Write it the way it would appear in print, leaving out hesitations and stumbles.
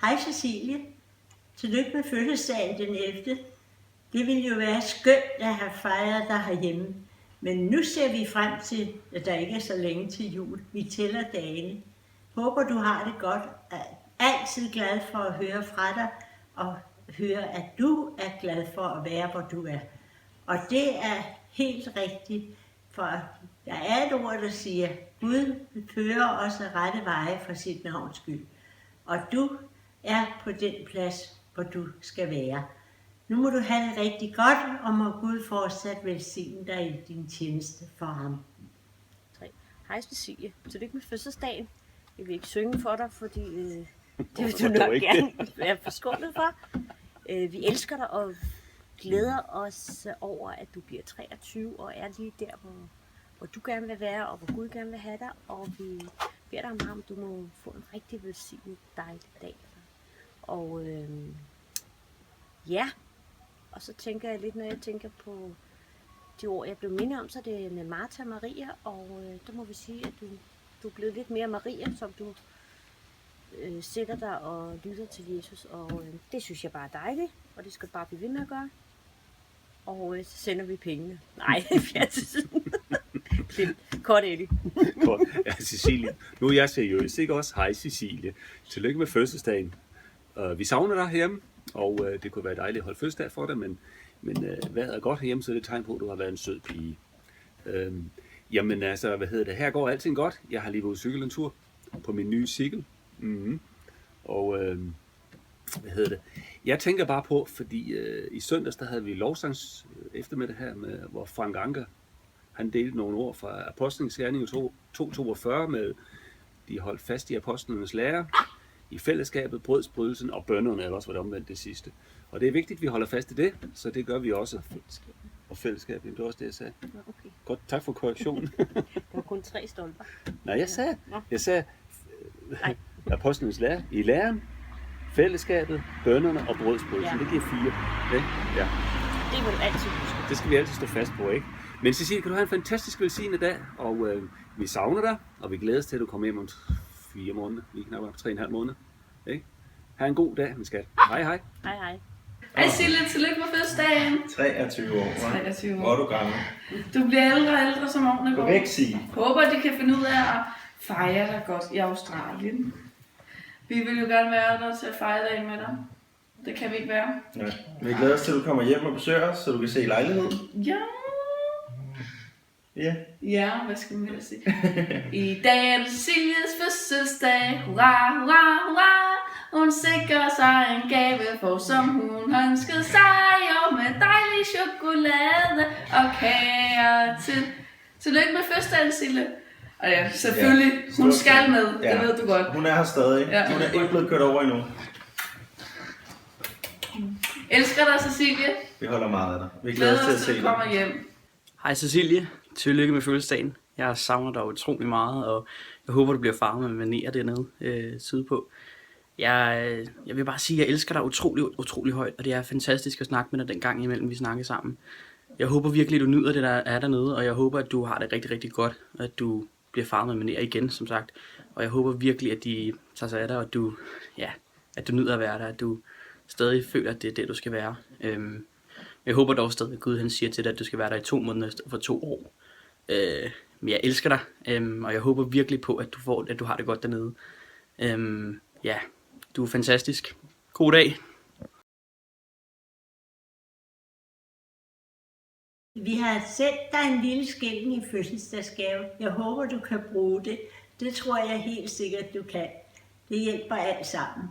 Hej Cecilie. Tillykke med fødselsdagen den 11. Det ville jo være skønt at have fejret dig herhjemme. Men nu ser vi frem til, at der ikke er så længe til jul. Vi tæller dagene. Håber du har det godt. Jeg er altid glad for at høre fra dig, og høre, at du er glad for at være, hvor du er. Og det er helt rigtigt, for der er et ord, der siger, Gud fører os af rette veje for sit navns skyld. Og du er på den plads, hvor du skal være. Nu må du have det rigtig godt, og må Gud fortsat velsigne dig i din tjeneste for ham. 3. Hej Cecilie, tillykke med fødselsdagen. Jeg vil ikke synge for dig, fordi det vil du nok gerne være forskånet for. Vi elsker dig og glæder os over, at du bliver 23 og er lige der, hvor du gerne vil være, og hvor Gud gerne vil have dig. Og vi beder dig om ham, du må få en rigtig velsignet dejlig dag. Og ja, og så tænker jeg lidt, når jeg tænker på de ord, jeg blev mindet om, så det er med Martha og Maria, og der må vi sige, at du er blevet lidt mere Maria, som du sætter dig og lytter til Jesus, og det synes jeg bare er dejligt, og det skal bare blive ved med at gøre. Og så sender vi pengene. Nej, lidt kort, Eddie. Ja, Cecilie. Nu er jeg seriøs, ikke også? Hej Cecilie. Tillykke med fødselsdagen. Vi savner dig herhjemme, og det kunne være dejligt at holde fødselsdag for dig, men vejret er godt herhjemme, så det er et tegn på, at du har været en sød pige. Jamen altså, her går alting godt. Jeg har lige været ude cykle en tur på min nye cykel. Og jeg tænker bare på, fordi i søndags, der havde vi lovsangs eftermiddag her, hvor Frank Anker, han delte nogle ord fra Apostlenes Gerninger 2:42 med, de holdt fast i apostlenes lære, i fællesskabet, brødsbrydelsen og bønnerne, eller også var det omvendt det sidste. Og det er vigtigt, at vi holder fast i det, så det gør vi også. Og fællesskab, det var også det, jeg sagde. Okay. Godt, tak for korrektionen. Det var kun 3 stolper. Nej, jeg sagde apostlenes lære, i læren, fællesskabet, bønnerne og brødsbrydelsen. Ja. Det giver 4. Okay? Ja. Det vil du altid huske. Det skal vi altid stå fast på, ikke? Men Cecilie, kan du have en fantastisk velsignet dag, og vi savner dig, og vi glæder os til, at du kommer hjem om 4 måneder, lige knap 3,5 måneder. Ikke? Ha' en god dag, min skat. Hej, hej. Hej, hej. Hej Sille, tillykke med fødselsdagen. 23 år. 23 år. Hvor er du gammel? Du bliver ældre og ældre, som årene går. Korrekt, Signe. Håber, de kan finde ud af at fejre dig godt i Australien. Vi vil jo gerne være der til at fejre dig med dig. Det kan vi ikke være. Ja. Vi glæder os til, at du kommer hjem og besøger os, så du kan se lejligheden. Ja. Ja. Ja, hvad skal man ellers sige? I dag er det Cecilies fødselsdag. Hurra, hurra, hurra. Hun sikrer sig en gave for, som hun ønskede sig. Og med dejlig chokolade og kager til. Tillykke med fødselsdagen, Sille. Og ja, selvfølgelig. Ja. Hun skal med. Ja. Det ved du godt. Hun er her stadig. Ja. Hun er ikke blevet kørt over endnu. Elsker dig, Cecilie. Vi holder meget af dig. Vi glæder os til at se dig. Kommer hjem. Hej Cecilie. Tillykke med fødselsdagen. Jeg savner dig utrolig meget, og jeg håber, du bliver far med manerer dernede sydpå. Jeg vil bare sige, at jeg elsker dig utrolig højt, og det er fantastisk at snakke med dig den gang imellem, vi snakker sammen. Jeg håber virkelig, at du nyder det, der er dernede, og jeg håber, at du har det rigtig, rigtig godt, og at du bliver far med manerer igen, som sagt. Og jeg håber virkelig, at de tager sig af dig, og at du nyder at være der, at du stadig føler, at det er det, du skal være. Jeg håber dog stadig, at Gud han siger til dig, at du skal være der i 2 måneder i stedet for 2 år. Men jeg elsker dig, og jeg håber virkelig på, at du har det godt dernede. Du er fantastisk. God dag. Vi har sendt dig en lille skilling i fødselsdagsgave. Jeg håber, du kan bruge det. Det tror jeg helt sikkert, du kan. Det hjælper alt sammen.